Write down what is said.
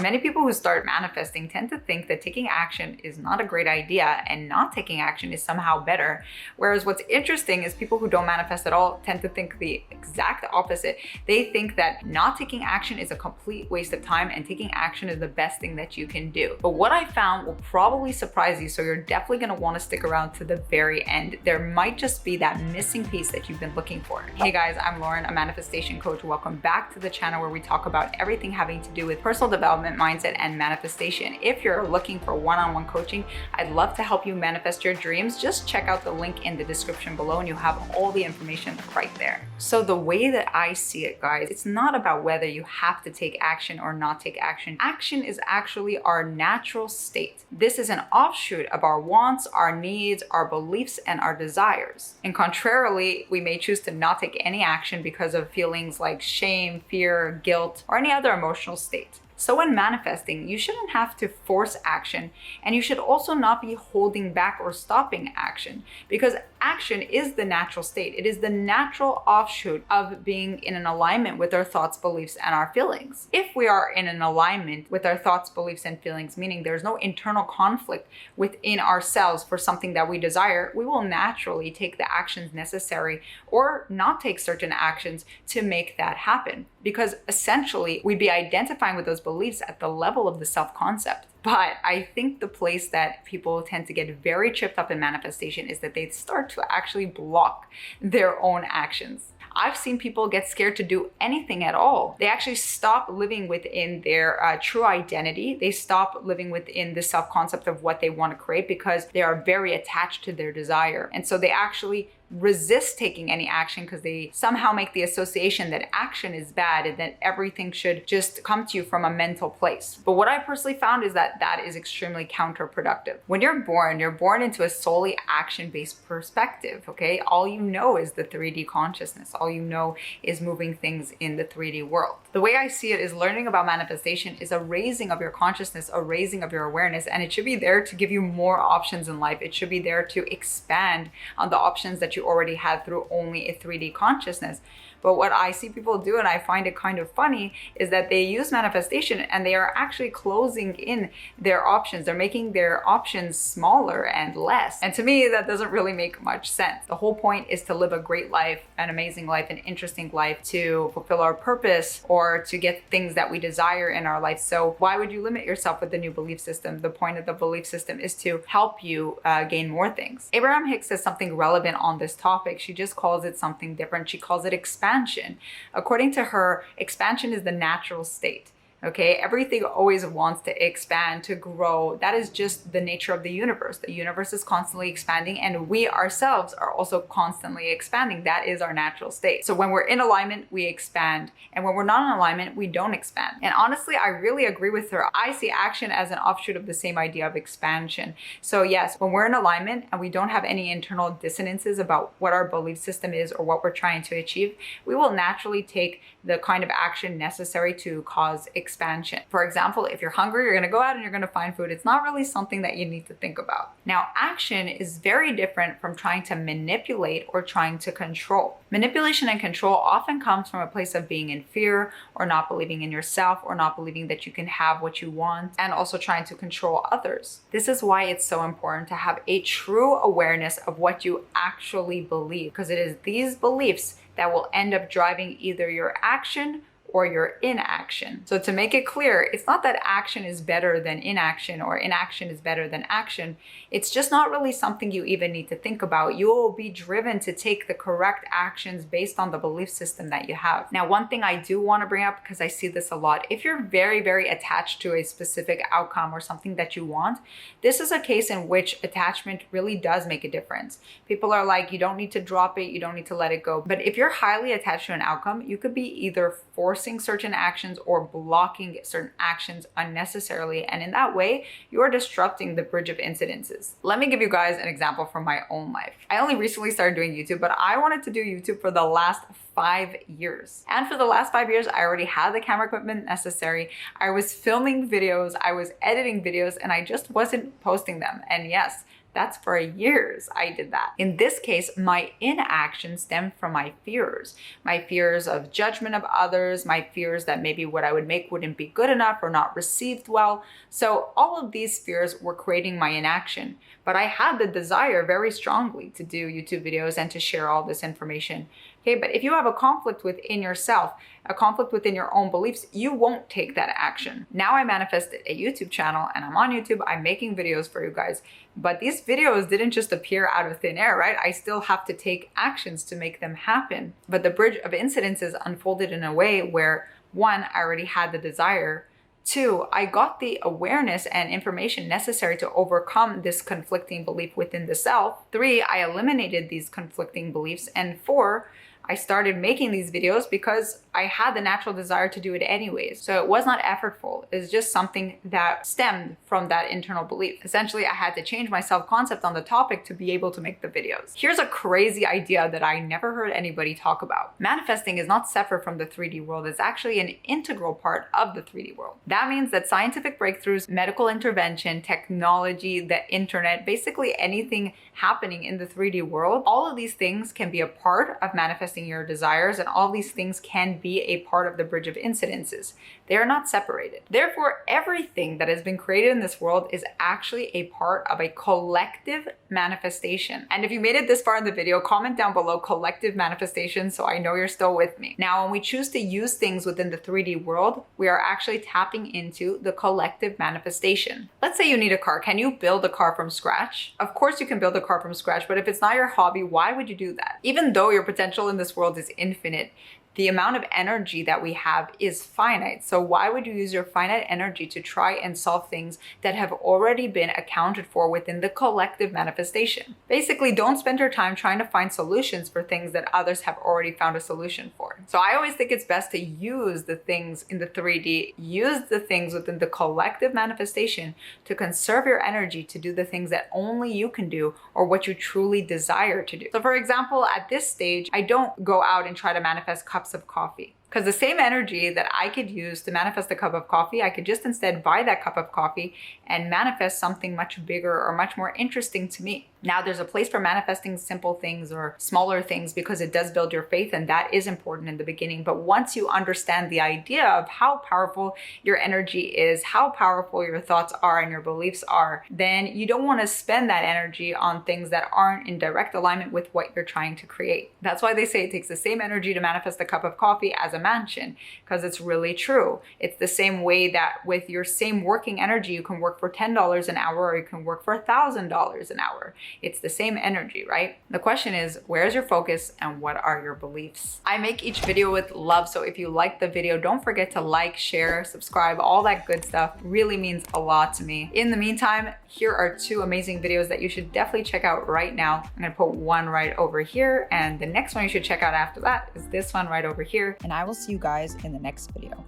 Many people who start manifesting tend to think that taking action is not a great idea and not taking action is somehow better. Whereas what's interesting is people who don't manifest at all tend to think the exact opposite. They think that not taking action is a complete waste of time and taking action is the best thing that you can do. But what I found will probably surprise you, so you're definitely going to want to stick around to the very end. There might just be that missing piece that you've been looking for. Hey guys, I'm Lauren, a manifestation coach. Welcome back to the channel where we talk about everything having to do with personal development, mindset, and manifestation. If you're looking for one-on-one coaching, I'd love to help you manifest your dreams. Just check out the link in the description below and you'll have all the information right there. So the way that I see it, guys, it's not about whether you have to take action or not take action. Action is actually our natural state. This is an offshoot of our wants, our needs, our beliefs, and our desires. And contrarily, we may choose to not take any action because of feelings like shame, fear, guilt, or any other emotional state. So when manifesting, you shouldn't have to force action, and you should also not be holding back or stopping action, because action is the natural state. It is the natural offshoot of being in an alignment with our thoughts, beliefs, and our feelings. If we are in an alignment with our thoughts, beliefs, and feelings, meaning there's no internal conflict within ourselves for something that we desire, we will naturally take the actions necessary or not take certain actions to make that happen. Because essentially, we'd be identifying with those beliefs at the level of the self-concept. But I think the place that people tend to get very tripped up in manifestation is that they start to actually block their own actions. I've seen people get scared to do anything at all. They actually stop living within their true identity. They stop living within the self-concept of what they want to create because they are very attached to their desire. And so they actually resist taking any action because they somehow make the association that action is bad and that everything should just come to you from a mental place. But what I personally found is that that is extremely counterproductive. When you're born into a solely action-based perspective, okay? All you know is the 3D consciousness. All you know is moving things in the 3D world. The way I see it is learning about manifestation is a raising of your consciousness, a raising of your awareness, and it should be there to give you more options in life. It should be there to expand on the options that you already had through only a 3D consciousness. But what I see people do, and I find it kind of funny, is that they use manifestation and they are actually closing in their options. They're making their options smaller and less. And to me, that doesn't really make much sense. The whole point is to live a great life, an amazing life, an interesting life, to fulfill our purpose or to get things that we desire in our life. So why would you limit yourself with the new belief system? The point of the belief system is to help you gain more things. Abraham Hicks says something relevant on this topic. She just calls it something different. She calls it expansion. According to her, expansion is the natural state. Okay, everything always wants to expand, to grow. That is just the nature of the universe. The universe is constantly expanding and we ourselves are also constantly expanding. That is our natural state. So when we're in alignment, we expand. And when we're not in alignment, we don't expand. And honestly, I really agree with her. I see action as an offshoot of the same idea of expansion. So yes, when we're in alignment and we don't have any internal dissonances about what our belief system is or what we're trying to achieve, we will naturally take the kind of action necessary to cause expansion. For example, if you're hungry, you're going to go out and you're going to find food. It's not really something that you need to think about. Now, action is very different from trying to manipulate or trying to control. Manipulation and control often comes from a place of being in fear or not believing in yourself or not believing that you can have what you want, and also trying to control others. This is why it's so important to have a true awareness of what you actually believe, because it is these beliefs that will end up driving either your action or your inaction. So to make it clear, it's not that action is better than inaction or inaction is better than action. It's just not really something you even need to think about. You will be driven to take the correct actions based on the belief system that you have. Now, one thing I do want to bring up, because I see this a lot, if you're very, very attached to a specific outcome or something that you want, this is a case in which attachment really does make a difference. People are like, you don't need to drop it, you don't need to let it go. But if you're highly attached to an outcome, you could be either forcing certain actions or blocking certain actions unnecessarily. And in that way, you're disrupting the bridge of incidences. Let me give you guys an example from my own life. I only recently started doing YouTube, but I wanted to do YouTube for the last 5 years. And for the last 5 years, I already had the camera equipment necessary. I was filming videos, I was editing videos, and I just wasn't posting them. And yes, That's for years I did that. In this case, my inaction stemmed from my fears of judgment of others, my fears that maybe what I would make wouldn't be good enough or not received well. So all of these fears were creating my inaction. But I had the desire very strongly to do YouTube videos and to share all this information. Okay, but if you have a conflict within yourself, a conflict within your own beliefs, you won't take that action. Now I manifested a YouTube channel and I'm on YouTube, I'm making videos for you guys, but these videos didn't just appear out of thin air, right? I still have to take actions to make them happen. But the bridge of incidences unfolded in a way where, one, I already had the desire. Two, I got the awareness and information necessary to overcome this conflicting belief within the self. Three, I eliminated these conflicting beliefs. And four, I started making these videos because I had the natural desire to do it anyways. So it was not effortful. It's just something that stemmed from that internal belief. Essentially, I had to change my self-concept on the topic to be able to make the videos. Here's a crazy idea that I never heard anybody talk about. Manifesting is not separate from the 3D world. It's actually an integral part of the 3D world. That means that scientific breakthroughs, medical intervention, technology, the internet, basically anything happening in the 3D world, all of these things can be a part of manifesting your desires, and all these things can be a part of the bridge of incidences. They are not separated. Therefore, everything that has been created in this world is actually a part of a collective manifestation. And if you made it this far in the video, comment down below collective manifestation so I know you're still with me. Now, when we choose to use things within the 3D world, we are actually tapping into the collective manifestation. Let's say you need a car. Can you build a car from scratch? Of course you can build a car from scratch, but if it's not your hobby, why would you do that? Even though your potential in this world is infinite, the amount of energy that we have is finite. So why would you use your finite energy to try and solve things that have already been accounted for within the collective manifestation? Basically, don't spend your time trying to find solutions for things that others have already found a solution for. So I always think it's best to use the things in the 3D, use the things within the collective manifestation to conserve your energy to do the things that only you can do or what you truly desire to do. So for example, at this stage, I don't go out and try to manifest cups of coffee. Because the same energy that I could use to manifest a cup of coffee, I could just instead buy that cup of coffee and manifest something much bigger or much more interesting to me. Now, there's a place for manifesting simple things or smaller things because it does build your faith, and that is important in the beginning. But once you understand the idea of how powerful your energy is, how powerful your thoughts are and your beliefs are, then you don't want to spend that energy on things that aren't in direct alignment with what you're trying to create. That's why they say it takes the same energy to manifest a cup of coffee as a mansion, because it's really true. It's the same way that with your same working energy, you can work for $10 an hour or you can work for $1,000 an hour. It's the same energy, right? The question is, where's your focus and what are your beliefs? I make each video with love, so if you like the video, don't forget to like, share, subscribe, all that good stuff. Really means a lot to me. In the meantime, here are two amazing videos that you should definitely check out right now. I'm gonna put one right over here, and the next one you should check out after that is this one right over here. And I will see you guys in the next video.